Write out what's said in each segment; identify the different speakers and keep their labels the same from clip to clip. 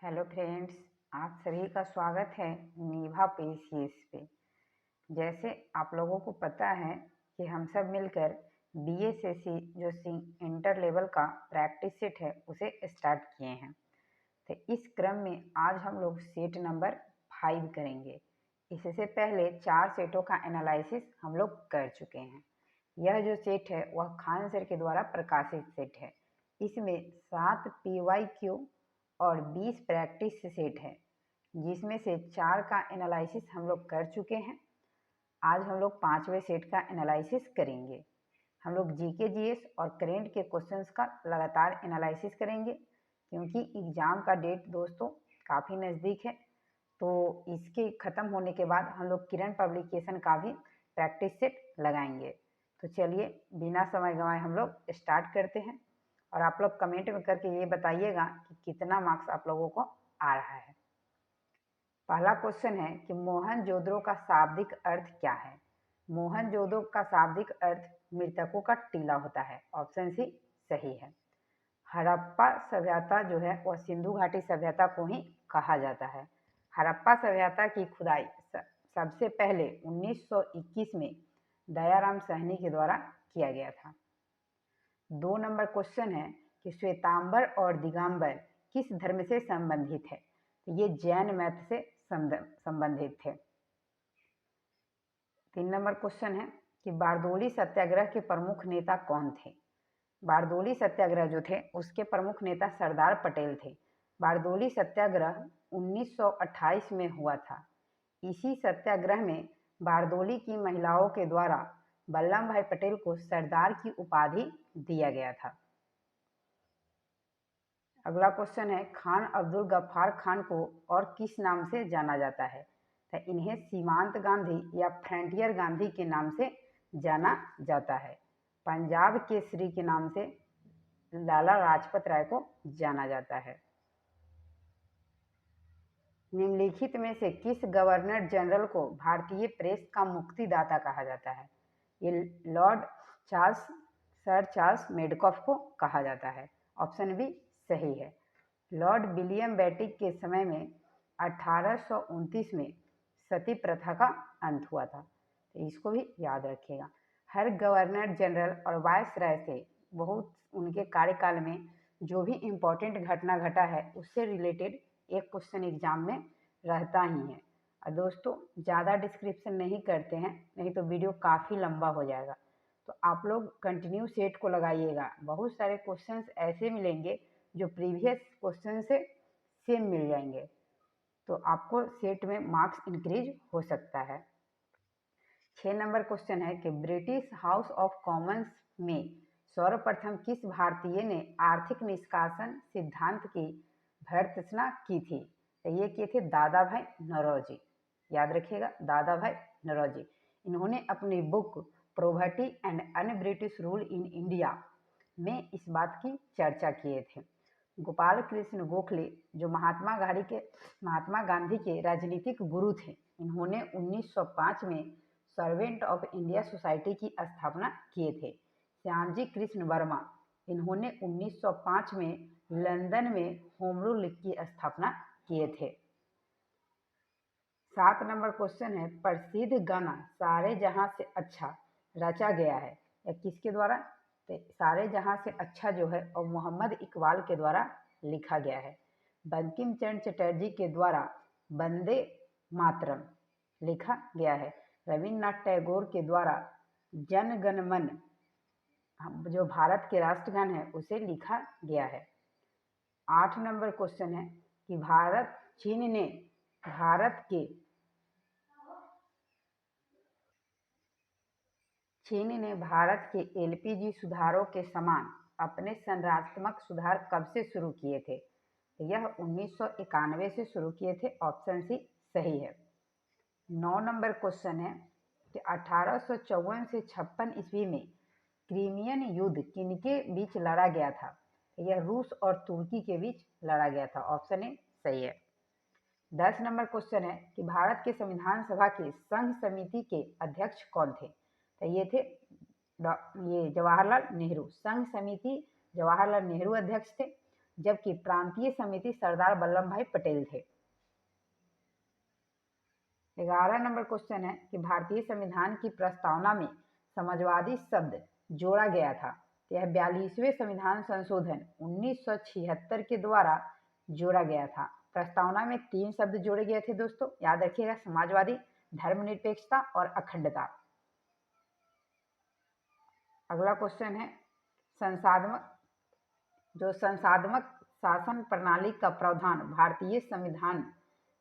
Speaker 1: Hello friends, आप सभी का स्वागत है नीभा पेशियस पे। जैसे आप लोगों को पता है कि हम सब मिलकर बीएसएससी जो इंटर लेवल का प्रैक्टिस सेट है उसे स्टार्ट किए हैं। तो इस क्रम में आज हम लोग सेट नंबर 5 करेंगे। इससे पहले 4 सेटों का एनालिसिस हम लोग कर चुके हैं। यह जो सेट है वह खान सर के द्वारा प्रकाशित सेट है। इसमें 7 PYQ और 20 प्रैक्टिस सेट है, जिसमें से 4 का एनालिसिस हम लोग कर चुके हैं। आज हम लोग 5वें सेट का एनालिसिस करेंगे। हम लोग जीके जीएस और करेंट के क्वेश्चंस का लगातार एनालिसिस करेंगे, क्योंकि एग्ज़ाम का डेट दोस्तों काफ़ी नज़दीक है। तो इसके ख़त्म होने के बाद हम लोग किरण पब्लिकेशन का भी प्रैक्टिस सेट लगाएंगे। तो चलिए बिना समय गंवाए हम लोग स्टार्ट करते हैं, और आप लोग कमेंट में करके ये बताइएगा कि कितना मार्क्स आप लोगों को आ रहा है। पहला क्वेश्चन है कि मोहनजोदड़ो का शाब्दिक अर्थ क्या है। मोहनजोदड़ो का शाब्दिक अर्थ मृतकों का टीला होता है। ऑप्शन सी सही है। हड़प्पा सभ्यता जो है वह सिंधु घाटी सभ्यता को ही कहा जाता है। हड़प्पा सभ्यता की खुदाई सबसे पहले 1921 में दयाराम साहनी के द्वारा किया गया था। 2 नंबर क्वेश्चन है कि श्वेतांबर और दिगंबर किस धर्म से संबंधित है। तो ये जैन मत से संबंधित थे। 3 नंबर क्वेश्चन है कि बारदोली सत्याग्रह के प्रमुख नेता कौन थे। बारदोली सत्याग्रह जो थे उसके प्रमुख नेता सरदार पटेल थे। बारदोली सत्याग्रह 1928 में हुआ था। इसी सत्याग्रह में बारदोली की महिलाओं के द्वारा वल्लभ भाई पटेल को सरदार की उपाधि दिया गया था। अगला क्वेश्चन है खान अब्दुल गफ्फार खान को और किस नाम से जाना जाता है। तो इन्हें सीमांत गांधी या फ्रंटियर गांधी के नाम से जाना जाता है। पंजाब केसरी के नाम से लाला लाजपत राय को जाना जाता है। निम्नलिखित में से किस गवर्नर जनरल को भारतीय प्रेस का मुक्तिदाता कहा जाता है। ये लॉर्ड सर चार्ल्स मेडकॉफ को कहा जाता है। ऑप्शन बी सही है। लॉर्ड विलियम बेटिक के समय में 1829 में सती प्रथा का अंत हुआ था। तो इसको भी याद रखिएगा। हर गवर्नर जनरल और वायसराय से बहुत उनके कार्यकाल में जो भी इम्पोर्टेंट घटना घटा है उससे रिलेटेड एक क्वेश्चन एग्जाम में रहता ही है। और दोस्तों ज़्यादा डिस्क्रिप्शन नहीं करते हैं, नहीं तो वीडियो काफ़ी लंबा हो जाएगा। तो आप लोग कंटिन्यू सेट को लगाइएगा। बहुत सारे क्वेश्चंस ऐसे मिलेंगे जो प्रीवियस क्वेश्चन से सेम मिल जाएंगे, तो आपको सेट में मार्क्स इंक्रीज हो सकता है। 6 नंबर क्वेश्चन है कि ब्रिटिश हाउस ऑफ कॉमन्स में सर्वप्रथम किस भारतीय ने आर्थिक निष्कासन सिद्धांत की भर्त्सना की थी। तो ये किए थे दादा भाई नौरोजी। याद रखिएगा, दादा भाई नौरोजी। इन्होंने अपनी book property and un British rule in India में इस बात की चर्चा किए थे। गोपाल कृष्ण गोखले जो महात्मा गांधी के राजनीतिक गुरु थे, इन्होंने 1905 में सर्वेंट ऑफ इंडिया सोसाइटी की स्थापना किए थे। श्यामजी कृष्ण वर्मा, इन्होंने 1905 में लंदन में होम रूल लीग की स्थापना किए थे। 7 नंबर क्वेश्चन है प्रसिद्ध गाना सारे जहां से अच्छा रचा गया है या किसके द्वारा। तो सारे जहां से अच्छा जो है और मोहम्मद इकबाल के द्वारा लिखा गया है। बंकिम चंद्र चटर्जी के द्वारा वंदे मातरम लिखा गया है। रविन्द्रनाथ टैगोर के द्वारा जन गण मन जो भारत के राष्ट्रगान है उसे लिखा गया है। 8 नंबर क्वेश्चन है कि चीन ने भारत के एलपीजी सुधारों के समान अपने संरचनात्मक सुधार कब से शुरू किए थे। तो यह 1991 से शुरू किए थे। ऑप्शन सी सही है। 9 नंबर क्वेश्चन है कि 1854 से 56 ईस्वी में क्रीमियन युद्ध किनके बीच लड़ा गया था। यह रूस और तुर्की के बीच लड़ा गया था। ऑप्शन ए सही है। 10 नंबर क्वेश्चन है कि भारत के संविधान सभा के संघ समिति के अध्यक्ष कौन थे। तो ये थे जवाहरलाल नेहरू। संघ समिति जवाहरलाल नेहरू अध्यक्ष थे। जबकि प्रांतीय समिति सरदार वल्लभ भाई पटेल थे। 11 नंबर क्वेश्चन है कि भारतीय संविधान की प्रस्तावना में समाजवादी शब्द जोड़ा गया था। यह 42वें संविधान संशोधन 1976 के द्वारा जोड़ा गया था। प्रस्तावना में 3 शब्द जोड़े गए थे दोस्तों, याद रखिएगा, समाजवादी, धर्मनिरपेक्षता और अखंडता। अगला क्वेश्चन है संसाधनात्मक शासन प्रणाली का प्रावधान भारतीय संविधान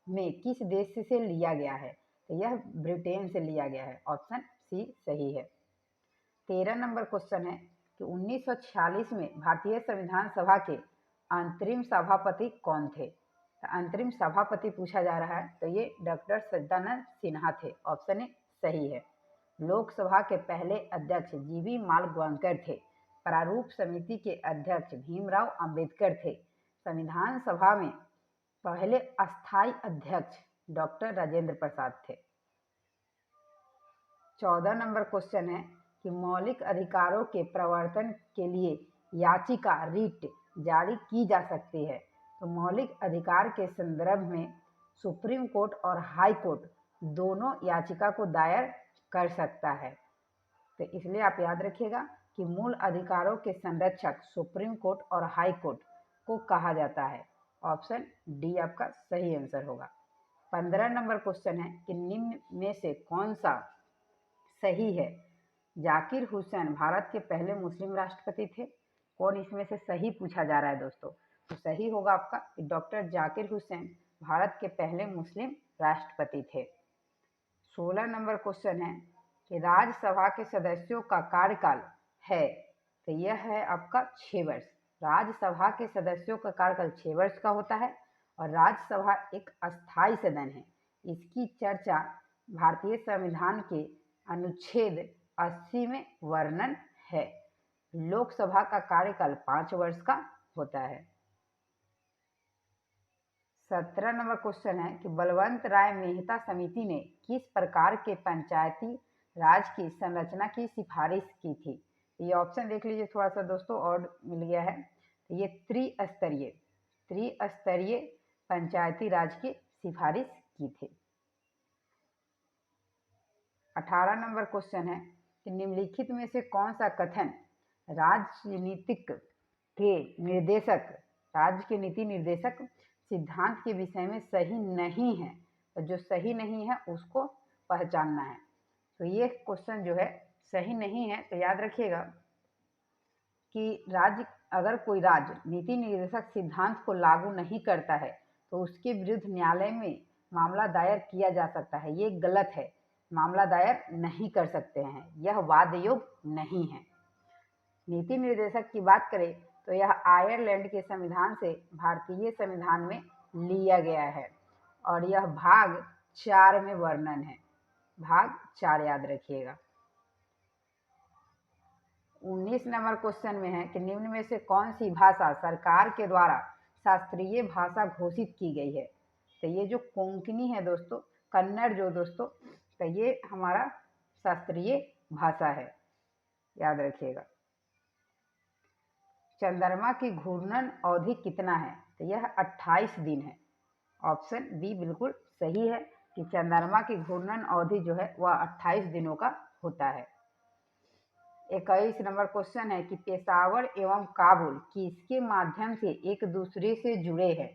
Speaker 1: में किस देश से लिया गया है? तो यह ब्रिटेन से लिया गया है। ऑप्शन सी सही है। 13 नंबर क्वेश्चन है कि 1946 में भारतीय संविधान सभा के अंतरिम सभापति कौन थे? तो अंतरिम सभापति पूछा जा रहा है, तो ये डॉक्टर सदानंद सिन्हा थे। ऑप्शन ए सही है। लोकसभा के पहले अध्यक्ष जीवी मालव्यंकर थे। प्रारूप समिति के अध्यक्ष भीमराव अंबेडकर थे। संविधान सभा में पहले अस्थायी अध्यक्ष डॉक्टर राजेंद्र प्रसाद थे। 14 नंबर क्वेश्चन है कि मौलिक अधिकारों के प्रवर्तन के लिए याचिका रिट जारी की जा सकती है। तो मौलिक अधिकार के संदर्भ में सुप्रीम कोर्ट और हाई कोर्ट दोनों याचिका को दायर कर सकता है। तो इसलिए आप याद रखिएगा कि मूल अधिकारों के संरक्षक सुप्रीम कोर्ट और हाई कोर्ट को कहा जाता है। ऑप्शन डी आपका सही आंसर होगा। 15 नंबर क्वेश्चन है कि निम्न में से कौन सा सही है? जाकिर हुसैन भारत के पहले मुस्लिम राष्ट्रपति थे। कौन इसमें से सही पूछा जा रहा है दोस्तों? तो सही होगा आपका कि डॉक्टर जाकिर हुसैन भारत के पहले मुस्लिम राष्ट्रपति थे। 16 नंबर क्वेश्चन है कि राज्यसभा के सदस्यों का कार्यकाल है, तो यह है आपका 6 वर्ष। राज्यसभा के सदस्यों का कार्यकाल 6 वर्ष का होता है और राज्यसभा एक अस्थायी सदन है। इसकी चर्चा भारतीय संविधान के अनुच्छेद 80 में वर्णन है। लोकसभा का कार्यकाल 5 वर्ष का होता है। 17 नंबर क्वेश्चन है कि बलवंत राय मेहता समिति ने किस प्रकार के पंचायती राज की संरचना की सिफारिश की थी? ये ऑप्शन देख लीजिए थोड़ा सा दोस्तों, और मिल गया है। ये त्रिस्तरीय पंचायती राज की सिफारिश की थी। 18 नंबर क्वेश्चन है कि निम्नलिखित में से कौन सा कथन राज्य के नीति निर्देशक सिद्धांत के विषय में सही नहीं है? और जो सही नहीं है उसको पहचानना है। तो ये क्वेश्चन जो है सही नहीं है, तो याद रखिएगा कि अगर कोई राज्य नीति निर्देशक सिद्धांत को लागू नहीं करता है तो उसके विरुद्ध न्यायालय में मामला दायर किया जा सकता है। ये गलत है, मामला दायर नहीं कर सकते हैं, यह वाद योग्य नहीं है। नीति निर्देशक की बात करें तो यह आयरलैंड के संविधान से भारतीय संविधान में लिया गया है और यह भाग 4 में वर्णन है। भाग 4 याद रखिएगा। 19 नंबर क्वेश्चन में है कि निम्न में से कौन सी भाषा सरकार के द्वारा शास्त्रीय भाषा घोषित की गई है? तो ये जो कोंकणी है दोस्तों, कन्नड़ जो दोस्तों, तो ये हमारा शास्त्रीय भाषा है, याद रखिएगा। चंद्रमा की घूर्णन अवधि कितना है? तो यह 28 दिन है। ऑप्शन बी बिल्कुल सही है कि चंद्रमा की घूर्णन अवधि जो है वह 28 दिनों का होता है। 21 नंबर क्वेश्चन है कि पेशावर एवं काबुल किसके माध्यम से एक दूसरे से जुड़े हैं?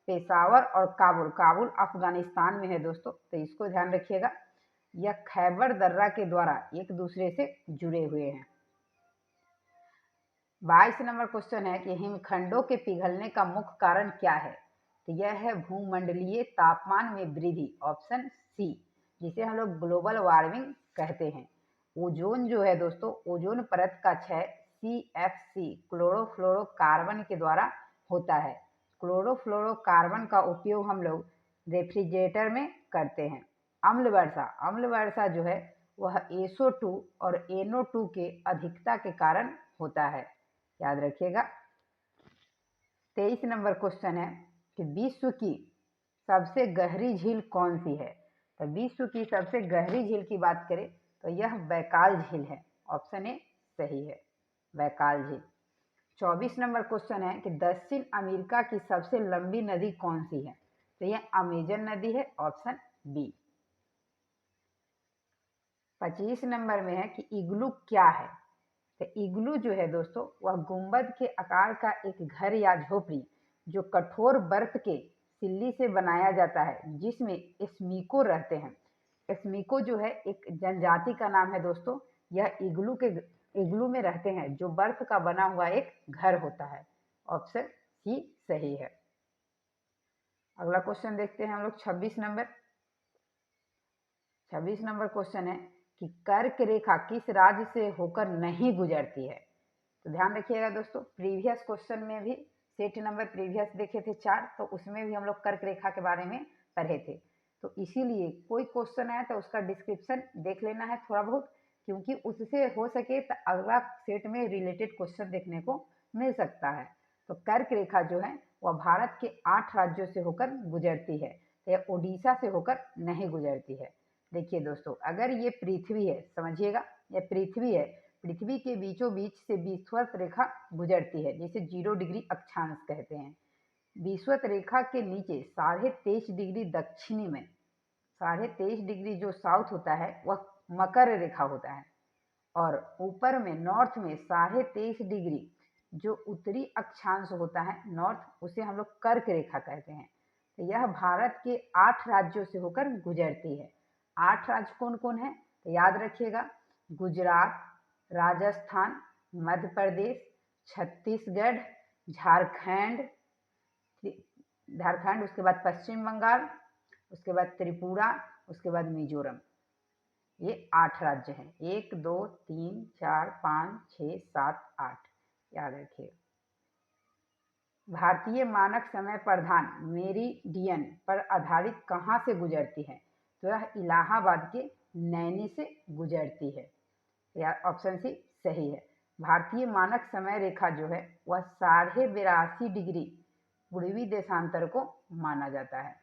Speaker 1: पेशावर और काबुल अफगानिस्तान में है दोस्तों, तो इसको ध्यान रखिएगा। यह खैबर दर्रा के द्वारा एक दूसरे से जुड़े हुए हैं। 22 नंबर क्वेश्चन है कि हिमखंडों के पिघलने का मुख्य कारण क्या है? तो यह है भूमंडलीय तापमान में वृद्धि। ऑप्शन सी, जिसे हम लोग ग्लोबल वार्मिंग कहते हैं। ओजोन जो है दोस्तों, ओजोन परत का क्षय CFC क्लोरोफ्लोरोकार्बन के द्वारा होता है। क्लोरोफ्लोरोकार्बन का उपयोग हम लोग रेफ्रिजरेटर में करते हैं। अम्ल वर्षा जो है वह SO2 और NO2 के अधिकता के कारण होता है, याद रखिएगा। 23 नंबर क्वेश्चन है कि विश्व की सबसे गहरी झील कौन सी है? तो विश्व की सबसे गहरी झील की बात करें तो यह बैकाल झील है। ऑप्शन ए सही है, बैकाल झील। 24 नंबर क्वेश्चन है कि दक्षिण अमेरिका की सबसे लंबी नदी कौन सी है? तो यह अमेजन नदी है, ऑप्शन बी। 25 नंबर में है कि इग्लू क्या है? तो इग्लू जो है दोस्तों, वह गुंबद के आकार का एक घर या झोपड़ी जो कठोर बर्फ के सिल्ली से बनाया जाता है, जिसमें एस्किमो रहते हैं। एस्किमो जो है एक जनजाति का नाम है दोस्तों। यह इग्लू में रहते हैं, जो बर्फ का बना हुआ एक घर होता है। ऑप्शन सी सही है। अगला क्वेश्चन देखते हैं हम लोग 26 नंबर। 26 नंबर क्वेश्चन है कि कर्क रेखा किस राज्य से होकर नहीं गुजरती है? तो ध्यान रखिएगा दोस्तों, प्रीवियस क्वेश्चन में भी सेट नंबर प्रीवियस देखे थे 4, तो उसमें भी हम लोग कर्क रेखा के बारे में पढ़े थे। तो इसीलिए कोई क्वेश्चन आए तो उसका डिस्क्रिप्शन देख लेना है थोड़ा बहुत, क्योंकि उससे हो सके तो अगला सेट में रिलेटेड क्वेश्चन देखने को मिल सकता है। तो कर्क रेखा जो है वह भारत के 8 राज्यों से होकर गुजरती है। यह उड़ीसा से होकर नहीं गुजरती है। देखिए दोस्तों, अगर ये पृथ्वी है, समझिएगा यह पृथ्वी है, पृथ्वी के बीचों बीच से विषुवत रेखा गुजरती है, जिसे 0 डिग्री अक्षांश कहते हैं। विषुवत रेखा के नीचे 23.5 डिग्री दक्षिणी में 23.5 डिग्री जो साउथ होता है वह मकर रेखा होता है, और ऊपर में नॉर्थ में 23.5 डिग्री जो उत्तरी अक्षांश होता है नॉर्थ, उसे हम लोग कर्क रेखा कहते हैं। तो यह भारत के 8 राज्यों से होकर गुजरती है। 8 राज्य कौन कौन है? तो याद रखिएगा, गुजरात, राजस्थान, मध्य प्रदेश, छत्तीसगढ़, झारखंड, उसके बाद पश्चिम बंगाल, उसके बाद त्रिपुरा, उसके बाद मिजोरम। ये 8 राज्य हैं। 1 2 3 4 5 6 7 8, याद रखिए। भारतीय मानक समय प्रधान मेरिडियन पर आधारित कहाँ से गुजरती है? तो यह इलाहाबाद के नैनी से गुजरती है। या ऑप्शन सी सही है। भारतीय मानक समय रेखा जो है वह 82.5 डिग्री पूर्वी देशांतर को माना जाता है।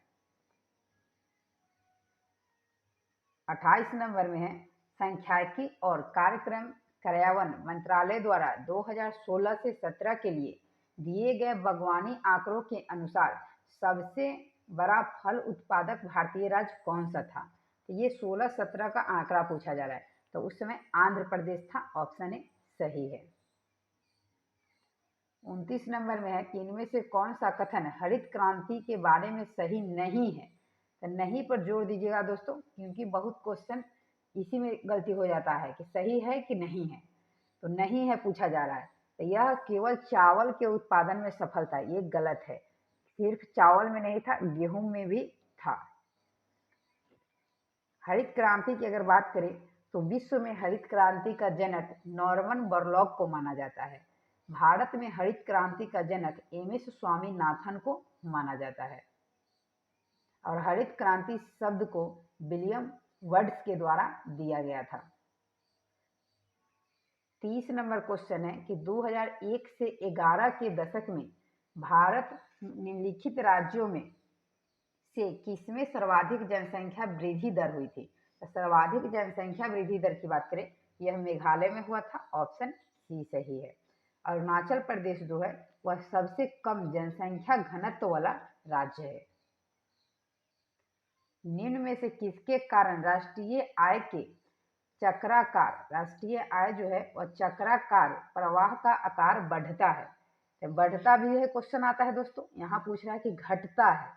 Speaker 1: 28 नंबर में है, सांख्यिकी और कार्यक्रम कार्यान्वयन मंत्रालय द्वारा 2016 से 17 के लिए दिए गए बागवानी आंकड़ों के अनुसार सबसे बड़ा फल उत्पादक भारतीय राज्य कौन सा था? तो ये 16-17 का आंकड़ा पूछा जा रहा है, तो उस समय आंध्र प्रदेश था। ऑप्शन ए सही है। 29 नंबर में है कि इनमें से कौन सा कथन हरित क्रांति के बारे में सही नहीं है? तो नहीं पर जोर दीजिएगा दोस्तों, क्योंकि बहुत क्वेश्चन इसी में गलती हो जाता है कि सही है कि नहीं है। तो नहीं है पूछा जा रहा है, तो यह केवल चावल के उत्पादन में सफल था, ये गलत है। सिर्फ चावल में नहीं था, गेहूं में भी था। हरित क्रांति की अगर बात करें तो विश्व में हरित क्रांति का जनक नॉर्मन बोरलॉग को माना जाता है। भारत में हरित क्रांति का जनक एमएस स्वामीनाथन को माना जाता है, और हरित क्रांति शब्द को विलियम वर्ड्स के द्वारा दिया गया था। 30 नंबर क्वेश्चन है कि 2001 से 11 के दशक में भारत निम्नलिखित राज्यों में से किसमें सर्वाधिक जनसंख्या वृद्धि दर हुई थी? तो सर्वाधिक जनसंख्या वृद्धि दर की बात करें, यह मेघालय में हुआ था। ऑप्शन सी सही है। अरुणाचल प्रदेश जो है वह सबसे कम जनसंख्या घनत्व वाला राज्य है। निम्न में से किसके कारण राष्ट्रीय आय जो है वह चक्राकार प्रवाह का आकार बढ़ता है? तो बढ़ता भी है क्वेश्चन आता है दोस्तों, यहाँ पूछ रहा है कि घटता है,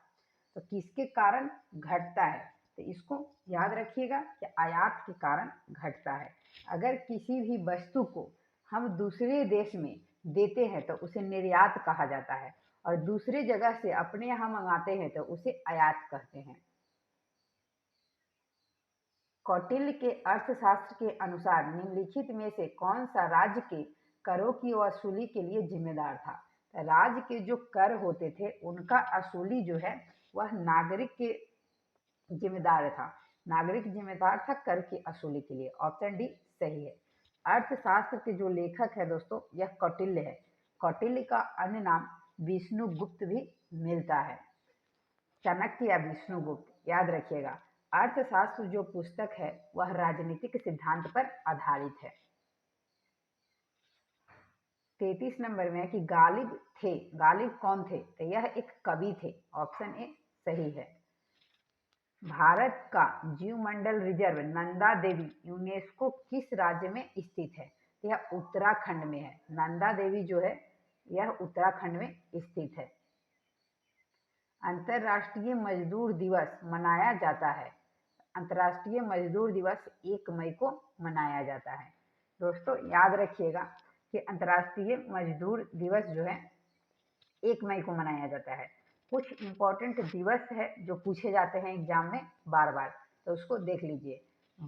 Speaker 1: तो किसके कारण घटता है? तो इसको याद रखिएगा कि आयात के कारण घटता है। अगर किसी भी वस्तु को हम दूसरे देश में देते हैं तो उसे निर्यात कहा जाता है, और दूसरे जगह से अपने यहाँ मंगाते हैं तो उसे आयात कहते हैं। कौटिल्य के अर्थशास्त्र के अनुसार निम्नलिखित में से कौन सा राज्य के करों की वसूली के लिए जिम्मेदार था? राज्य के जो कर होते थे उनका वसूली जो है वह नागरिक के जिम्मेदार था। नागरिक जिम्मेदार था कर की वसूली के लिए। ऑप्शन डी सही है। अर्थशास्त्र के जो लेखक है दोस्तों यह कौटिल्य है। कौटिल्य का अन्य नाम विष्णुगुप्त भी मिलता है। चाणक्य या विष्णुगुप्त, याद रखिएगा। अर्थशास्त्र जो पुस्तक है वह राजनीतिक सिद्धांत पर आधारित है। 33 नंबर में है कि गालिब थे, गालिब कौन थे? तो यह एक कवि थे। ऑप्शन ए सही है। भारत का जीवमंडल रिजर्व नंदा देवी यूनेस्को किस राज्य में स्थित है? तो यह उत्तराखंड में है। नंदा देवी जो है यह उत्तराखंड में स्थित है। अंतर्राष्ट्रीय मजदूर दिवस मनाया जाता है। अंतर्राष्ट्रीय मजदूर दिवस 1 मई को मनाया जाता है। दोस्तों याद रखिएगा कि अंतर्राष्ट्रीय मजदूर दिवस जो है 1 मई को मनाया जाता है। कुछ इम्पोर्टेंट दिवस है जो पूछे जाते हैं एग्जाम में बार बार, तो उसको देख लीजिए।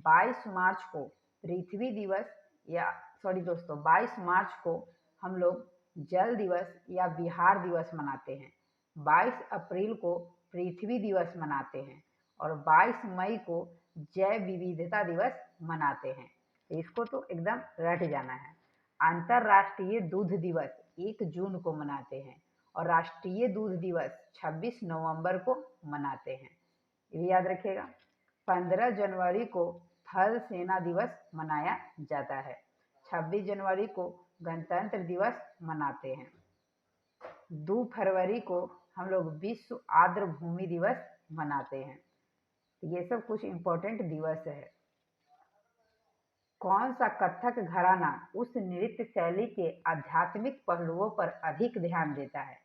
Speaker 1: 22 मार्च को पृथ्वी दिवस या सॉरी दोस्तों 22 मार्च को हम लोग जल दिवस या बिहार दिवस मनाते हैं। 22 अप्रैल को पृथ्वी दिवस मनाते हैं और 22 मई को जैव विविधता दिवस मनाते हैं। इसको तो एकदम रट जाना है। अंतर्राष्ट्रीय दूध दिवस 1 जून को मनाते हैं और राष्ट्रीय दूध दिवस 26 नवंबर को मनाते हैं। ये भी याद रखिएगा। 15 जनवरी को थल सेना दिवस मनाया जाता है। 26 जनवरी को गणतंत्र दिवस मनाते हैं। 2 फरवरी को हम लोग विश्व आर्द्र भूमि दिवस मनाते हैं। ये सब कुछ इम्पोर्टेंट दिवस है। कौन सा कथक घराना उस नृत्य शैली के आध्यात्मिक पहलुओं पर अधिक ध्यान देता है?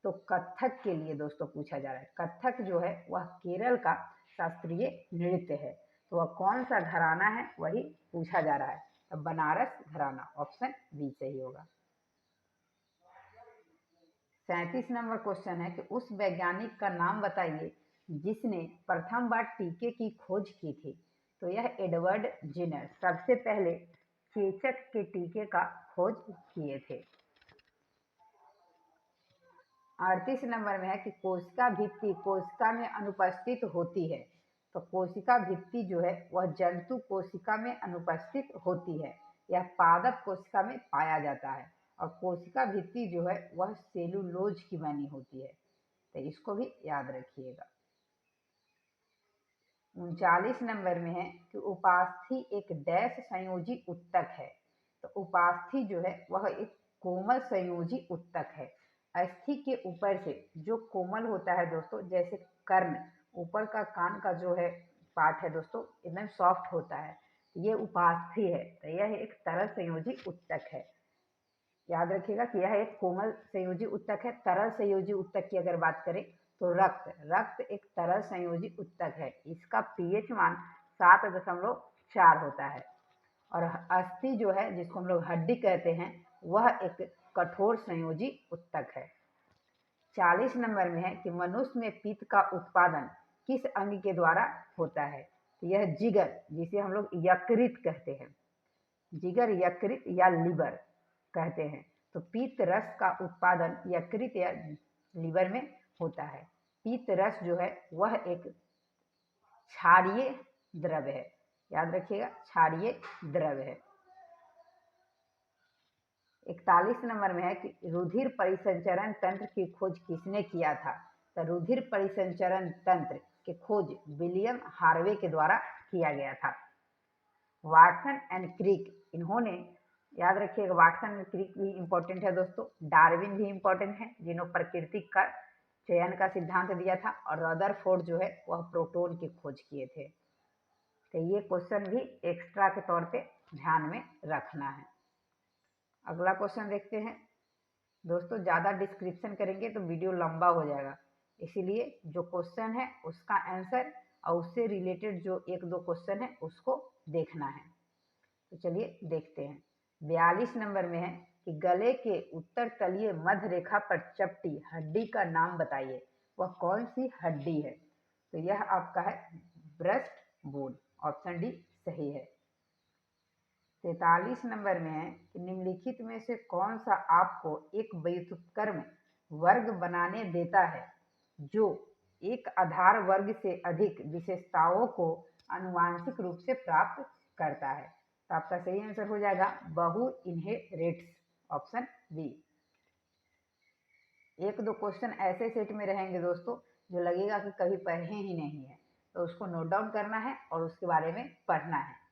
Speaker 1: तो कथक के लिए दोस्तों पूछा जा रहा है। कथक जो है वह केरल का शास्त्रीय नृत्य है। तो वह कौन सा घराना है वही पूछा जा रहा है। तो बनारस घराना, ऑप्शन बी सही होगा। 37 नंबर क्वेश्चन है कि उस वैज्ञानिक का नाम बताइए जिसने प्रथम बार टीके की खोज की थी। तो यह एडवर्ड जिनर सबसे पहले चेचक के टीके का खोज किए थे। 38 नंबर में है कि कोशिका भित्ति कोशिका में अनुपस्थित होती है। तो कोशिका भित्ति जो है वह जंतु कोशिका में अनुपस्थित होती है। यह पादप कोशिका में पाया जाता है और कोशिका भित्ति जो है वह सेलुलोज की बनी होती है। तो इसको भी याद रखिएगा। 39 नंबर में है कि उपास्थि एक डैश संयोजी उत्तक है। तो उपास्थि जो है वह एक कोमल संयोजी उत्तक है। अस्थि के ऊपर से जो कोमल होता है दोस्तों, जैसे कर्ण, ऊपर का कान का जो है पार्ट है दोस्तों एकदम सॉफ्ट होता है, ये उपास्थि है। तो यह एक तरल संयोजी उत्तक है। याद रखिएगा कि यह एक कोमल संयोजी उत्तक है। तरल संयोजी उत्तक की अगर बात करें तो रक्त एक तरल संयोजी उत्तक है। इसका पीएच मान 7.4 होता है। और अस्थि जो है जिसको हम लोग हड्डी कहते हैं वह एक कठोर संयोजी उत्तक है। 40 नंबर में है कि मनुष्य में पित्त का उत्पादन किस अंग के द्वारा होता है? तो यह जिगर, जिसे हम लोग यकृत कहते हैं, जिगर यकृत या लीवर कहते हैं। तो पित्त रस का उत्पादन यकृत या लीवर में होता है। पित्त रस जो है वह एक क्षारीय द्रव्य है। याद रखिएगा, क्षारीय द्रव्य है। 41 नंबर में है कि रुधिर परिसंचरण तंत्र की खोज किसने किया था? तो रुधिर परिसंचरण तंत्र की खोज विलियम हार्वे के द्वारा किया गया था। वाटसन एंड क्रिक, इन्होंने, याद रखिएगा वाटसन एंड क्रिक भी इम्पोर्टेंट है दोस्तों। डार्विन भी इम्पोर्टेंट है जिन्होंने प्रकृति का चयन का सिद्धांत दिया था। और रदरफोर्ड जो है वह प्रोटॉन की खोज किए थे। तो ये क्वेश्चन भी एक्स्ट्रा के तौर पे ध्यान में रखना है। अगला क्वेश्चन देखते हैं दोस्तों। ज़्यादा डिस्क्रिप्शन करेंगे तो वीडियो लंबा हो जाएगा, इसीलिए जो क्वेश्चन है उसका आंसर और उससे रिलेटेड जो 1-2 क्वेश्चन है उसको देखना है। तो चलिए देखते हैं। 42 नंबर में है कि गले के उत्तर तलीय मध्य रेखा पर चपटी हड्डी का नाम बताइए। वह कौन सी हड्डी है? तो यह आपका है ब्रेस्ट बोन, ऑप्शन डी सही है। 43 नंबर में है कि निम्नलिखित में से कौन सा आपको एक व्युत्क्रम वर्ग बनाने देता है जो एक आधार वर्ग से अधिक विशेषताओं को आनुवांशिक रूप से प्राप्त करता है? तो आपका सही आंसर हो जाएगा बहु इनहेरिट्स, ऑप्शन बी। 1-2 क्वेश्चन ऐसे सेट में रहेंगे दोस्तों जो लगेगा कि कभी पढ़े ही नहीं है, तो उसको नोट डाउन करना है और उसके बारे में पढ़ना है।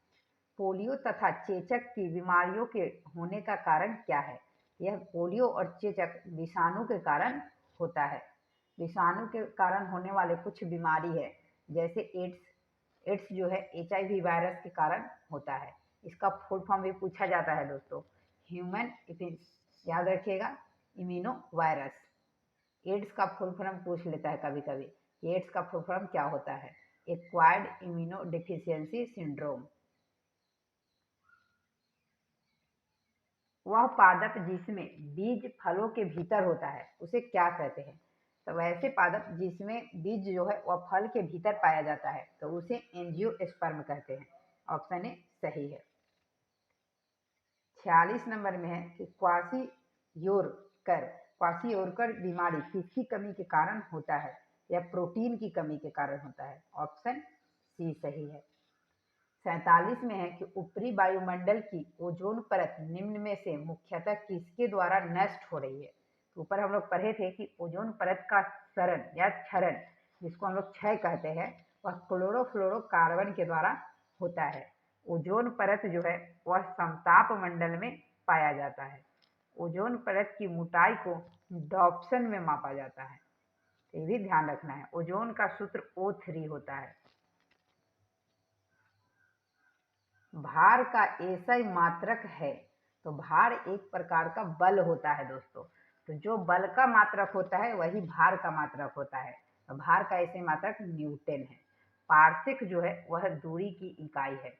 Speaker 1: पोलियो तथा चेचक की बीमारियों के होने का कारण क्या है? यह पोलियो और चेचक विषाणु के कारण होता है। विषाणु के कारण होने वाले कुछ बीमारी है, जैसे एड्स जो है HIV वायरस के कारण होता है। इसका फुल फॉर्म भी पूछा जाता है दोस्तों, ह्यूमन याद रखिएगा, इम्यूनो वायरस। एड्स का फुल फॉर्म पूछ लेता है कभी कभी, एड्स का फुल फॉर्म क्या होता है? Acquired immuno deficiency syndrome. वह पादप जिसमें बीज फलों के भीतर होता है उसे क्या कहते हैं? तो वैसे पादप जिसमें बीज जो है वह फल के भीतर पाया जाता है तो उसे एंजियोस्पर्म कहते हैं। ऑप्शन ए सही है। 46 नंबर में है कि क्वासियोरकर बीमारी किसकी कमी के कारण होता है? या प्रोटीन की कमी के कारण होता है? ऑप्शन सी सही है। 47 में है कि ऊपरी वायुमंडल की ओजोन परत निम्न में से मुख्यतः किसके द्वारा नष्ट हो रही है? तो ऊपर हम लोग पढ़े थे कि ओजोन परत का क्षरण या क्षरण, जिसको हम लोग क्षय कहते हैं, वह क्लोरोफ्लोरोकार्बन के द्वारा होता है। ओजोन परत जो है वह समताप मंडल में पाया जाता है। ओजोन परत की मोटाई को डॉप्सन में मापा जाता है, ये भी ध्यान रखना है। ओजोन का सूत्र O3 होता है। भार का एसआई मात्रक है, तो भार एक प्रकार का बल होता है दोस्तों, तो जो बल का मात्रक होता है वही भार का मात्रक होता है। तो भार का एसआई मात्रक न्यूटन है। पार्सेक जो है वह दूरी की इकाई है।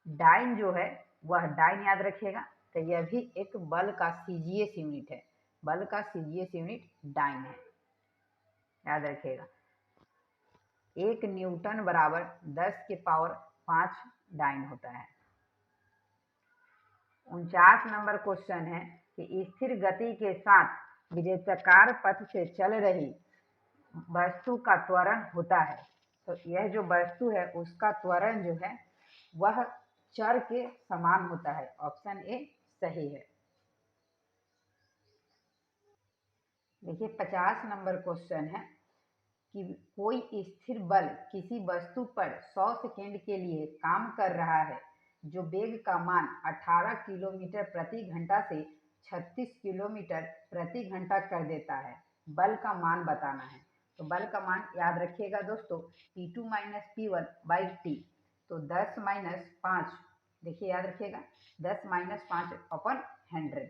Speaker 1: डाइन जो है वह डाइन याद रखिएगा, तो यह भी एक बल का सीजीएस यूनिट है। बल का सीजीएस यूनिट डाइन है, याद रखिएगा। 1 न्यूटन बराबर 10 के पावर 5 डाइन होता है। 49 नंबर क्वेश्चन है कि स्थिर गति के साथ विजेताकार पथ से चल रही वस्तु का त्वरण होता है, तो यह जो वस्तु है उसका त्वरण जो है वह चर के समान होता है। ऑप्शन ए सही है। देखिए 50 नंबर क्वेश्चन है कि कोई स्थिर बल किसी वस्तु पर 100 सेकेंड के लिए काम कर रहा है जो वेग का मान 18 किलोमीटर प्रति घंटा से 36 किलोमीटर प्रति घंटा कर देता है। बल का मान बताना है। तो बल का मान याद रखिएगा दोस्तों, P2 minus P1 by T. तो 10 माइनस 5, देखिए याद रखिएगा, 10 माइनस 5 अपॉन 100।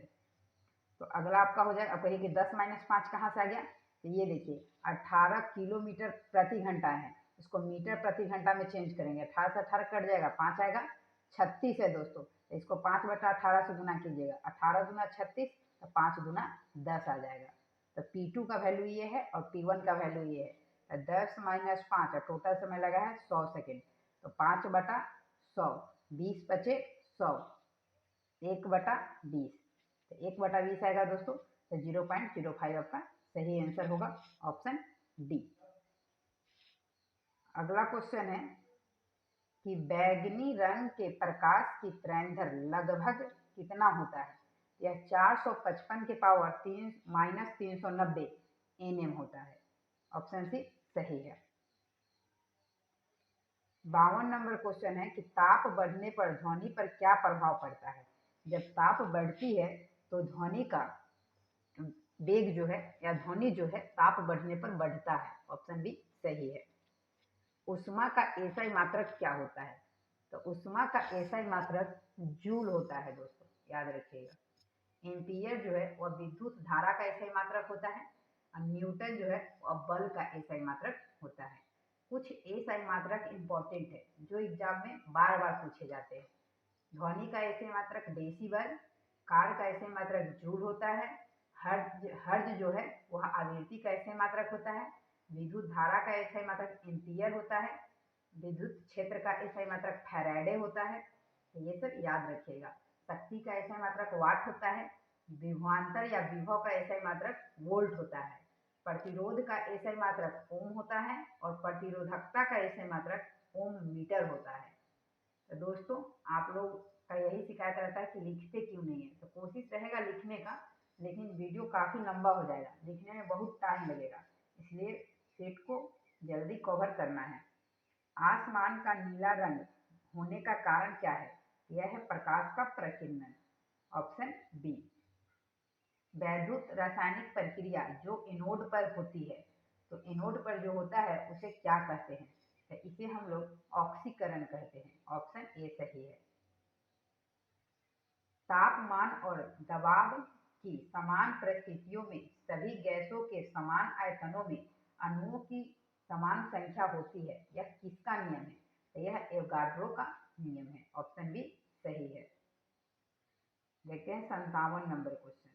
Speaker 1: तो अगला आपका हो जाएगा, आप कहिए कि 10 माइनस 5 कहाँ से आ गया? तो ये देखिए 18 किलोमीटर प्रति घंटा है, इसको मीटर प्रति घंटा में चेंज करेंगे। 18 से 18 कट जाएगा, 5 आएगा, 36 है दोस्तों, तो इसको 5/18 से गुना कीजिएगा। 18 दूना 36, तो 5 दूना 10 आ जाएगा। तो P2 का वैल्यू ये है और P1 का वैल्यू ये है। तो 10 माइनस 5, टोटल समय लगा है 100 सेकेंड, तो 5/100, 20 बचे 100, 1/20, तो 1/20 आएगा दोस्तों, तो 0.05 आपका सही आंसर होगा, ऑप्शन डी। अगला क्वेश्चन है कि बैगनी रंग के प्रकाश की तरंगदैर्घ्य लगभग कितना होता है? यह 455 के पावर 3 माइनस 390 nm होता है। ऑप्शन सी सही है। 52 नंबर क्वेश्चन है कि ताप बढ़ने पर ध्वनि पर क्या प्रभाव पड़ता है? जब ताप बढ़ती है तो ध्वनि का वेग जो है या ध्वनि जो है ताप बढ़ने पर बढ़ता है। ऑप्शन बी सही है। उष्मा का एसआई मात्रक क्या होता है? तो उष्मा का एसआई मात्रक जूल होता है दोस्तों, याद रखिएगा। एम्पियर जो है वह विद्युत धारा का एसआई मात्रक होता है और न्यूटन जो है वह बल का एसआई मात्रक होता है। कुछ एसआई मात्रक इंपॉर्टेंट है जो एग्जाम में बार बार पूछे जाते हैं। ध्वनि का एसआई मात्रक डेसिबल, काल का एसआई मात्रक जूल होता है, हर्ज जो है वह आवृत्ति का एसआई मात्रक होता है, विद्युत धारा का एसआई मात्रक एम्पियर होता है, विद्युत क्षेत्र का एसआई मात्रक फैराडे होता है। तो ये सब याद रखिएगा। शक्ति का एसआई मात्रक वाट होता है, विभवांतर या विभव का एसआई मात्रक वोल्ट होता है, प्रतिरोध का एसआई मात्रक ओम होता है और प्रतिरोधकता का एसआई मात्रक ओम मीटर होता है। तो दोस्तों आप लोग का यही शिकायत रहता है कि लिखते क्यों नहीं है, तो कोशिश रहेगा लिखने का, लेकिन वीडियो काफ़ी लंबा हो जाएगा, लिखने में बहुत टाइम लगेगा, इसलिए सेट को जल्दी कवर करना है। आसमान का नीला रंग होने का कारण क्या है? यह है प्रकाश का प्रकीर्णन। Option B. वैद्युत रासायनिक प्रक्रिया जो एनोड पर होती है, तो एनोड पर जो होता है उसे क्या कहते हैं? तो इसे हम लोग ऑक्सीकरण कहते हैं। ऑप्शन ए सही है। तापमान और दबाव की समान परिस्थितियों में सभी गैसों के समान आयतनों में अणुओं की समान संख्या होती है, यह किसका नियम है? तो यह एवोगाड्रो का नियम है। ऑप्शन बी सही है। देखते हैं 57 नंबर क्वेश्चन।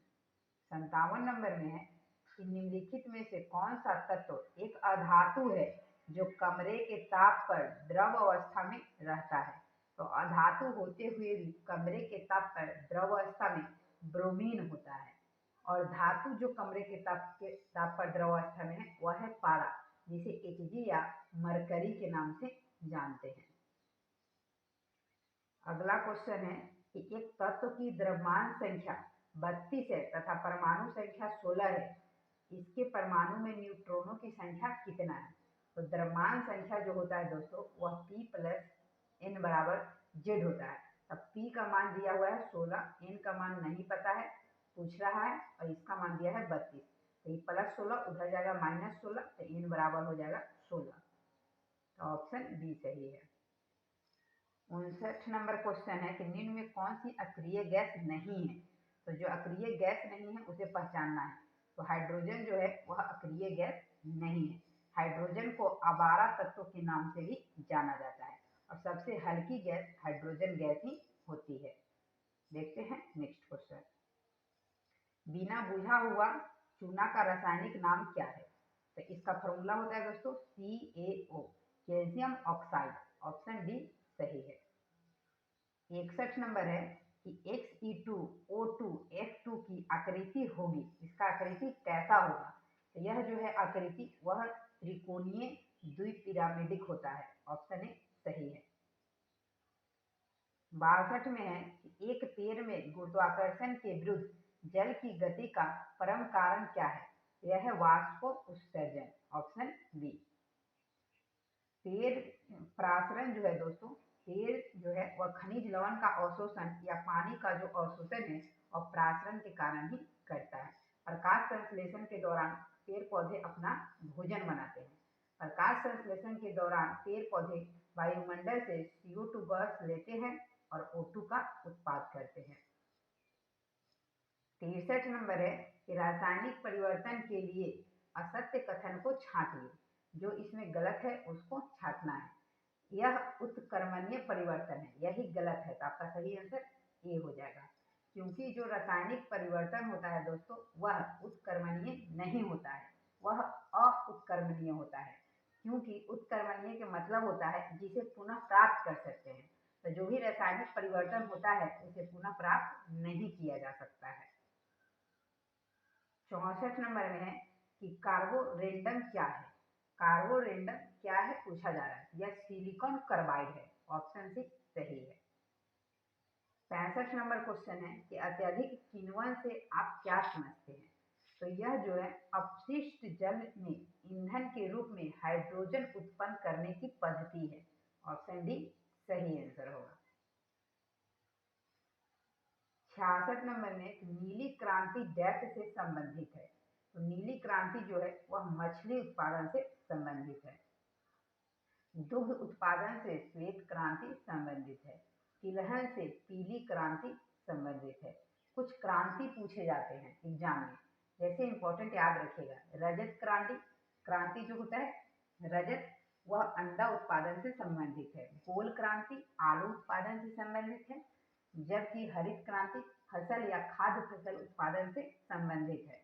Speaker 1: 57 नंबर में है कि निम्नलिखित में से कौन सा तत्व एक अधातु है जो कमरे के ताप पर द्रव अवस्था में रहता है? तो अधातु होते हुए भी कमरे के ताप पर द्रव अवस्था में ब्रोमीन होता है, और धातु जो कमरे के ताप पर द्रव अवस्था में है वह है पारा, जिसे Hg या मरकरी के नाम से जानते हैं। अगला क्वेश्चन है कि एक तत्व की द्रव्यमान संख्या 32 है तथा परमाणु संख्या 16 है, इसके परमाणु में न्यूट्रॉनों की संख्या कितना है? तो द्रव्यमान संख्या जो होता है दोस्तों वह P प्लस N बराबर Z होता है। अब P का मान दिया हुआ है 16, N का मान नहीं पता है, पूछ रहा है, और इसका मान दिया है 32, तो ये प्लस 16 उधर जाएगा -16, तो N बराबर हो जाएगा 16। तो ऑप्शन बी सही है। 59 नंबर क्वेश्चन है कि निम्न में कौन सी अक्रिय गैस नहीं है? तो जो अक्रिय गैस नहीं है उसे पहचानना है। तो हाइड्रोजन जो है वह अक्रिय गैस नहीं है। हाइड्रोजन को आवारा तत्व के नाम से भी जाना जाता है, और सबसे हल्की गैस हाइड्रोजन गैस ही होती है। देखते हैं नेक्स्ट क्वेश्चन। बिना बुझा हुआ चूना का रासायनिक नाम क्या है? तो इसका फॉर्मूला होता है दोस्तों CaO, calcium oxide. Option D सही है। 61 नंबर है कि Xe2O2F2 की आकृति होगी, इसका आकृति कैसा होगा? तो यह जो है आकृति वह त्रिकोणीय द्विपिरामिडिक होता है। ऑप्शन ए सही है। 62 में है कि एक पेड़ में गुरुत्वाकर्षण के विरुद्ध जल की गति का परम कारण क्या है? यह है वाष्प उत्सर्जन। Option B. पेड़ प्रासरण जो है दोस्तों, पेड़ जो है वह खनिज लवण का अवशोषण या पानी का जो अवशोषण है और प्रासरण के कारण ही करता है। प्रकाश संश्लेषण के दौरान पेड़ पौधे अपना भोजन बनाते हैं। प्रकाश संश्लेषण के दौरान पेड़ पौधे वायुमंडल से CO2 गैस लेते हैं और O2 का उत्पाद करते हैं। 63 नंबर है कि रासायनिक परिवर्तन के लिए असत्य कथन को छांटिए, जो इसमें गलत है उसको छांटना है। यह उत्क्रमणीय परिवर्तन है, यही गलत है, तो आपका सही आंसर ए हो जाएगा। क्योंकि जो रासायनिक परिवर्तन होता है दोस्तों वह उत्क्रमणीय नहीं होता है, वह अउत्क्रमणीय होता है। क्योंकि उत्क्रमणीय के मतलब होता है जिसे पुनः प्राप्त कर सकते हैं, तो जो भी रासायनिक परिवर्तन होता है उसे पुनः प्राप्त नहीं किया जा सकता है। 64 नंबर में है कि कार्बोरेंडम क्या है? कार्बोरेंडम क्या है पूछा जा रहा है। यह सिलिकॉन कार्बाइड है। ऑप्शन सी सही है। 65 नंबर क्वेश्चन है कि अत्यधिक किण्वन से आप क्या समझते हैं? तो यह जो है अपशिष्ट जल में ईंधन के रूप में हाइड्रोजन उत्पन्न करने की पद्धति है। ऑप्शन डी सही आंसर होगा। 66 नंबर में नीली क्रांति डैश से संबंधित है। तो नीली क्रांति जो है वह मछली उत्पादन से संबंधित है। दुग्ध उत्पादन से श्वेत क्रांति संबंधित है। तिलहन से पीली क्रांति संबंधित है। कुछ क्रांति पूछे जाते हैं एग्जाम में, जैसे इंपॉर्टेंट याद रखिएगा। रजत क्रांति, क्रांति जो होता है रजत, वह अंडा उत्पादन से संबंधित है। गोल क्रांति आलू उत्पादन से संबंधित है, जबकि हरित क्रांति फसल या खाद्य फसल उत्पादन से संबंधित है।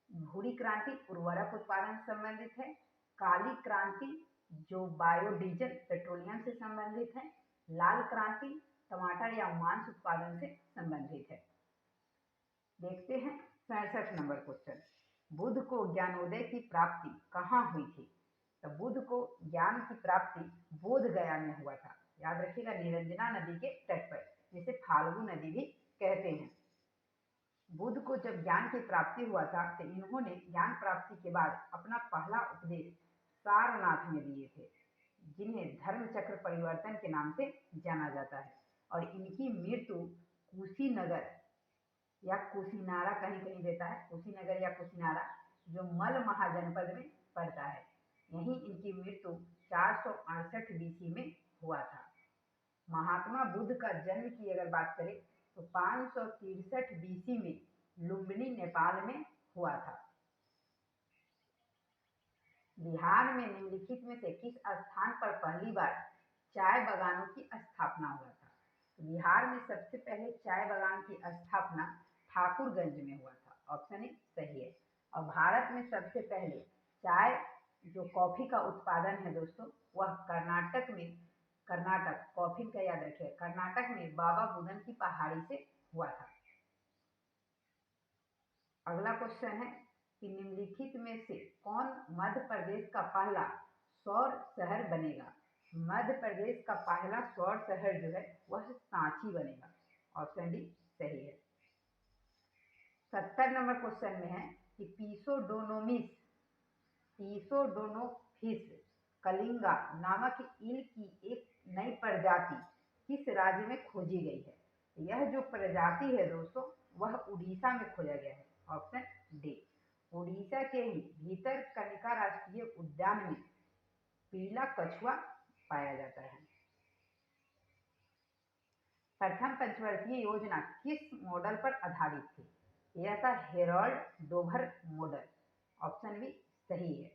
Speaker 1: भूरी क्रांति उर्वरक उत्पादन से संबंधित है। काली क्रांति जो बायोडीजल पेट्रोलियम से संबंधित है। लाल क्रांति टमाटर या मांस उत्पादन से संबंधित है। देखते हैं 67 नंबर क्वेश्चन। बुद्ध को ज्ञानोदय की प्राप्ति कहाँ हुई थी? तो बुद्ध को ज्ञान की प्राप्ति बोध गया में हुआ था। याद रखिएगा, निरंजना नदी के तट पर, जिसे फाल्गु नदी भी कहते हैं। बुद्ध को जब ज्ञान की प्राप्ति हुआ था तो इन्होंने ज्ञान प्राप्ति के बाद अपना पहला उपदेश सारनाथ में दिए थे, जिन्हें धर्म चक्र परिवर्तन के नाम से जाना जाता है। और इनकी मृत्यु कुशीनगर या कुशीनारा कहीं कहीं देता है, कुशीनगर या कुशीनारा, जो मल महाजनपद में पड़ता है। यहीं इनकी मृत्यु 468 बीसी में हुआ था। महात्मा बुद्ध का जन्म की अगर बात करें तो 563 बीसी में लुम्बिनी नेपाल में हुआ था। बिहार में निम्नलिखित में से किस स्थान पर पहली बार चाय बागानों की स्थापना हुआ था? तो बिहार में सबसे पहले चाय बागान की स्थापना ठाकुरगंज में हुआ था। ऑप्शन ए सही है। और भारत में सबसे पहले चाय जो कॉफी का उत्पादन है दोस्तों, वह कर्नाटक कॉफी का याद रखिए, कर्नाटक में बाबा बुदन की पहाड़ी से हुआ था। अगला क्वेश्चन है कि निम्नलिखित में से कौन मध्य प्रदेश का पहला सौर शहर बनेगा? मध्य प्रदेश का पहला सौर शहर जो है वह सांची बनेगा। ऑप्शन डी सही है। 70 नंबर क्वेश्चन में है कि पीसोडोनोफिस कलिंगा नामक ईल की एक नई प्रजाति किस राज्य में खोजी गई है? यह जो प्रजाति है दोस्तों वह उड़ीसा में खोजा गया है। Option D. उड़ीसा के ही भीतरकनिका राष्ट्रीय उद्यान में पीला कछुआ पाया जाता है। प्रथम पंचवर्षीय योजना किस मॉडल पर आधारित थी? यह था हेरोल्ड डोभर मॉडल। ऑप्शन बी सही है।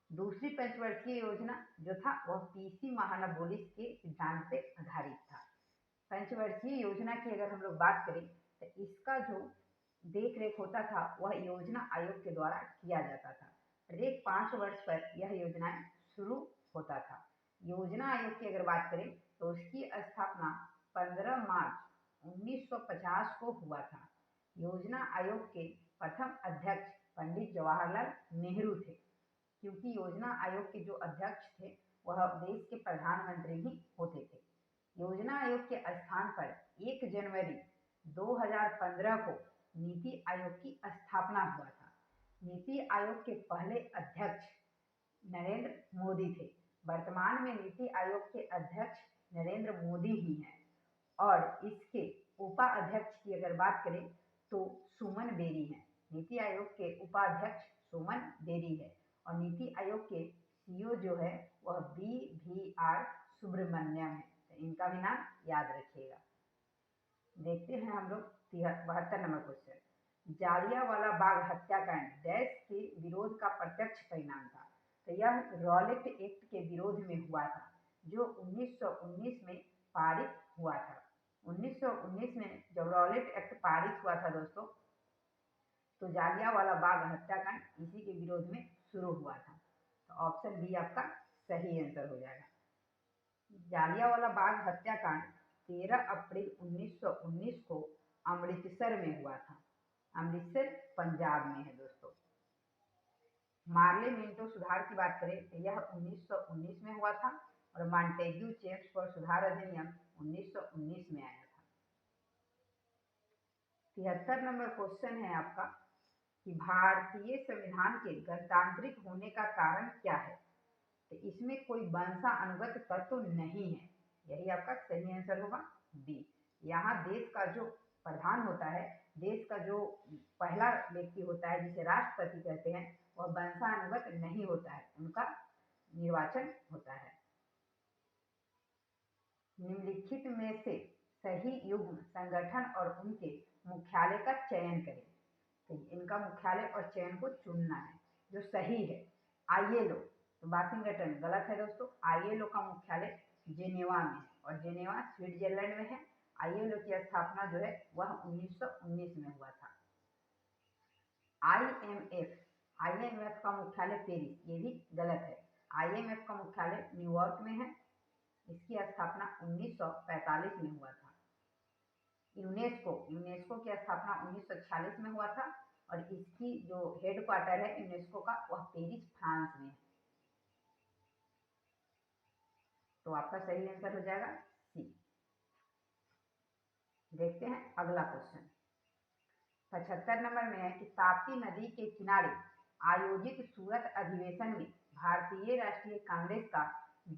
Speaker 1: दूसरी पंचवर्षीय योजना जो था वह पीसी महालनोबिस के सिद्धांत पे आधारित था। पंचवर्षीय योजना की अगर हम लोग बात करें तो इसका जो देख रेख होता था वह योजना आयोग के द्वारा किया जाता था। प्रत्येक 5 वर्ष पर यह योजनाएं शुरू होता था। योजना आयोग की अगर बात करें तो उसकी स्थापना 15 मार्च 1950 को हुआ था। योजना आयोग के प्रथम अध्यक्ष पंडित जवाहरलाल नेहरू थे, क्योंकि योजना आयोग के जो अध्यक्ष थे वह देश के प्रधानमंत्री ही होते थे। योजना आयोग के स्थान पर 1 जनवरी 2015 को नीति आयोग की स्थापना हुआ था। नीति आयोग के पहले अध्यक्ष नरेंद्र मोदी थे। वर्तमान में नीति आयोग के अध्यक्ष नरेंद्र मोदी ही हैं। और इसके उपाध्यक्ष की अगर बात करें तो सुमन बेरी हैं। नीति आयोग के उपाध्यक्ष सुमन बेरी है और नीति आयोग के सीईओ जो है वह BVR सुब्रमण्यम है। तो इनका भी नाम याद रखिएगा। देखते हैं हम लोग 72 नंबर क्वेश्चन। जालियांवाला बाग हत्याकांड डैश के विरोध का प्रत्यक्ष परिणाम था? तो यह रॉलेट एक्ट के विरोध में हुआ था, जो 1919 में पारित हुआ था। 1919 में जब रॉलेट एक्ट पारित हुआ था दोस्तों, तो जालियांवाला बाग हत्याकांड इसी के विरोध में शुरू हुआ था। तो ऑप्शन बी आपका सही आंसर हो जाएगा। जालियांवाला बाग हत्याकांड 13 अप्रैल 1919 को अमृतसर में हुआ था। अमृतसर पंजाब में है दोस्तों। मार्ले मिंटो सुधार की बात करें तो यह 1919 में हुआ था और मॉन्टेग्यू चेम्स पर सुधार अधिनियम 1919 में आया था। 73 नंबर क्वेश्चन है आपका कि भारतीय संविधान के गणतांत्रिक होने का कारण क्या है? तो इसमें कोई वंशानुगत तत्व नहीं है। यही आपका सही आंसर होगा बी। यहाँ देश का जो प्रधान होता है, देश का जो पहला व्यक्ति होता है जिसे राष्ट्रपति कहते हैं, वह वंशानुगत नहीं होता है, उनका निर्वाचन होता है। निम्नलिखित में से सही युग्म संगठन और उनके मुख्यालय का चयन करें। तो इनका मुख्यालय और चयन को चुनना है। जो सही है ILO, तो वाशिंगटन गलत है दोस्तों। ILO का मुख्यालय जेनेवा में है और जेनेवा स्विट्जरलैंड में है। ILO की स्थापना जो है वह 1919 में हुआ था। IMF का मुख्यालय पेरिस, ये भी गलत है। IMF का मुख्यालय न्यूयॉर्क में है। इसकी स्थापना 1945 में हुआ था। यूनेस्को की स्थापना 1946 में हुआ था और इसकी जो हेड क्वार्टर है यूनेस्को का वह पेरिस फ्रांस में है। तो आपका सही आंसर हो जाएगा सी। देखते हैं अगला क्वेश्चन। 75 नंबर में है कि ताप्ती नदी के किनारे आयोजित सूरत अधिवेशन में भारतीय राष्ट्रीय कांग्रेस का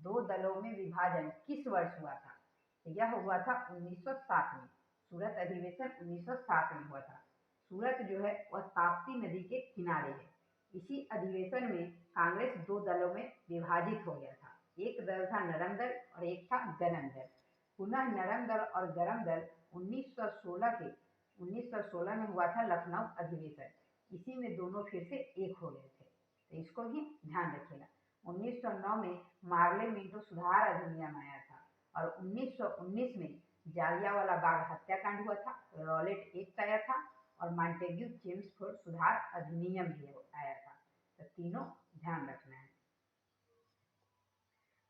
Speaker 1: 2 दलों में विभाजन किस वर्ष हुआ था? यह हुआ था 1907 में। सूरत अधिवेशन 1907 में हुआ था। सूरत जो है वह ताप्ती नदी के किनारे है। इसी अधिवेशन में कांग्रेस दो दलों में विभाजित हो गया था। एक दल था नरम दल और एक था गरम दल। पुनः नरम दल और गरम दल 1916 में हुआ था लखनऊ अधिवेशन। इसी में दोनों फिर से एक हो गए थे, तो इसको भी ध्यान रखिएगा। 1909 में मार्ले मिंटो सुधार अधिनियम आया था और 1919 में जालियांवाला बाग हत्याकांड हुआ था, रॉलेट एक्ट आया था और मॉन्टेग्यू चेम्सफोर्ड सुधार अधिनियम भी आया था। तो तीनों ध्यान रखना है।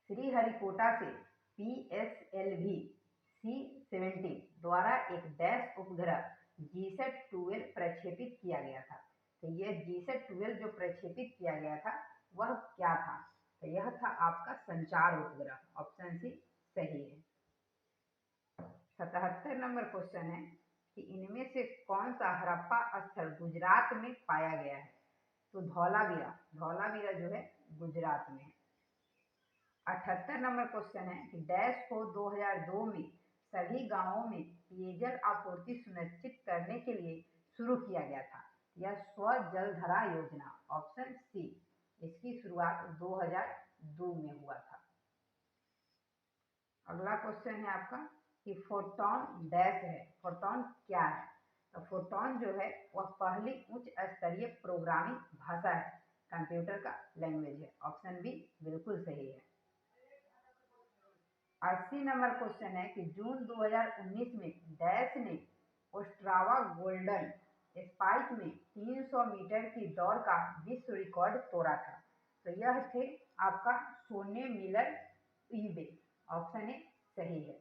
Speaker 1: श्रीहरिकोटा से PSLV C-17 द्वारा एक डैश उपग्रह GSAT-12 प्रक्षेपित किया गया था। तो यह GSAT-12 जो प्रक्षेपित किया गया था वह क्या था? तो यह था आपका संचार उपग्रह। ऑप्शन सी सही है। 77 नंबर क्वेश्चन है कि इनमें से कौन सा हड़प्पा स्थल गुजरात में पाया गया है? तो धौलावीरा जो है गुजरात में है। 78 नंबर क्वेश्चन है कि डैश को 2002 में सभी गांवों में पेयजल आपूर्ति सुनिश्चित करने के लिए शुरू किया गया था। यह स्व जलधारा योजना। ऑप्शन सी, इसकी शुरुआत 2002 में हुआ था। अगला क्वेश्चन है आपका कि फोटॉन डैश है। फोटॉन क्या है? तो फोटॉन जो है वह पहली उच्च स्तरीय प्रोग्रामिंग भाषा है, कंप्यूटर का लैंग्वेज है। ऑप्शन बी बिल्कुल सही है। 80 नंबर क्वेश्चन है कि जून 2019 में डैश ने ओस्ट्रावा गोल्डन स्पाइक में 300 मीटर की दौड़ का विश्व रिकॉर्ड तोड़ा था। तो यह थे आपका सोने मिलर ईबे। ऑप्शन ए सही है।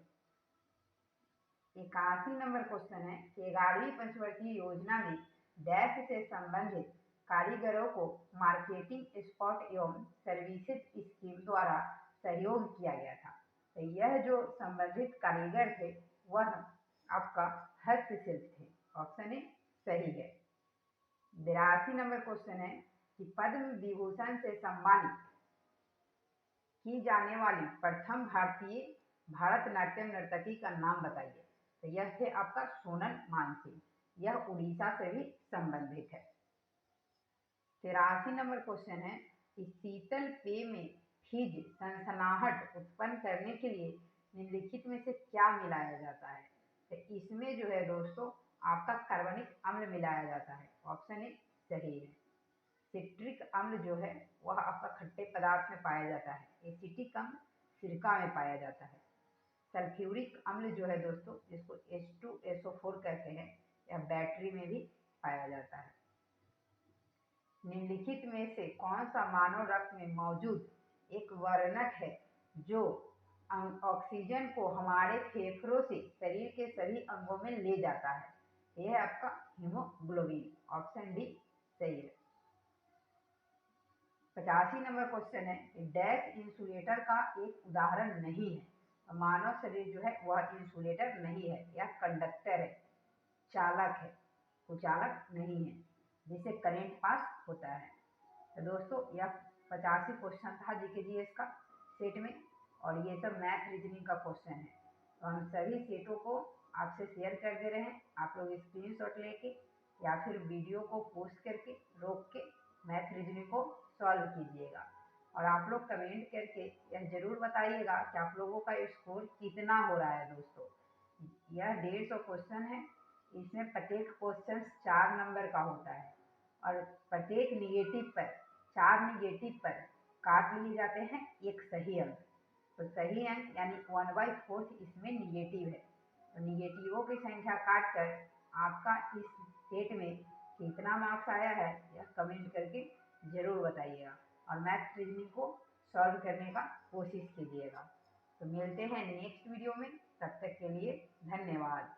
Speaker 1: 81 नंबर क्वेश्चन है कि 11वीं पंचवर्षीय योजना में डैश से संबंधित कारीगरों को मार्केटिंग स्पॉट एवं सर्विसेज स्कीम द्वारा सहयोग किया गया था। तो यह जो संबंधित कारीगर थे वह आपका हस्तशिल्प थे। ऑप्शन ए सही है। 82 नंबर क्वेश्चन है कि पद्म विभूषण से सम्मानित की जाने वाली प्रथम भारतीय भारतनाट्यम नर्तकी का नाम बताइए। तो यह थे आपका सोनल मानसिंह। यह उड़ीसा से भी संबंधित है। 83 नंबर क्वेश्चन है कि शीतल पेय में फिज सनसनाहट उत्पन्न करने के लिए निम्नलिखित में से क्या मिलाया जाता है? तो इसमें जो है दोस्तों आपका कार्बनिक अम्ल मिलाया जाता है। ऑप्शन ए सही है। सिट्रिक अम्ल जो है वह आपका खट्टे पदार्थ में पाया जाता है। एसिटिक अम्ल सिरका में पाया जाता है। सल्फ्यूरिक अम्ल जो है दोस्तों जिसको H2SO4 कहते हैं, यह बैटरी में भी पाया जाता है। निम्नलिखित में से कौन सा मानव रक्त में मौजूद एक वर्णक है जो ऑक्सीजन को हमारे फेफड़ों से शरीर के सभी अंगों में ले जाता है? यह है आपका हीमोग्लोबिन। ऑप्शन डी सही है। 85 नंबर क्वेश्चन है कि डैश इंसुलेटर का एक उदाहरण नहीं है। मानव शरीर जो है वह इंसुलेटर नहीं है, यह कंडक्टर है, चालक है, कुचालक नहीं है जिसे करंट पास होता है। तो दोस्तों यह 85 क्वेश्चन था जीके जीएस का सेट में, और ये सब मैथ रीजनिंग का क्वेश्चन है। तो हम सभी सेटों को आपसे शेयर कर दे रहे हैं। आप लोग स्क्रीनशॉट लेके या फिर वीडियो को पोस्ट करके रोक के मैथ रीजनिंग को सॉल्व कीजिएगा। और आप लोग कमेंट करके यह जरूर बताइएगा कि आप लोगों का स्कोर कितना हो रहा है। दोस्तों यह 150 क्वेश्चन है। इसमें प्रत्येक क्वेश्चन 4 नंबर का होता है और प्रत्येक निगेटिव पर 4 निगेटिव पर काट लिए जाते हैं एक सही अंक। तो सही अंक यानी 1/4 इसमें निगेटिव है। तो निगेटिवों की संख्या काट कर आपका इस सेट में कितना मार्क्स आया है यह कमेंट करके जरूर बताइएगा और मैथ रीजनिंग को सॉल्व करने का कोशिश कीजिएगा। तो मिलते हैं नेक्स्ट वीडियो में, तब तक के लिए धन्यवाद।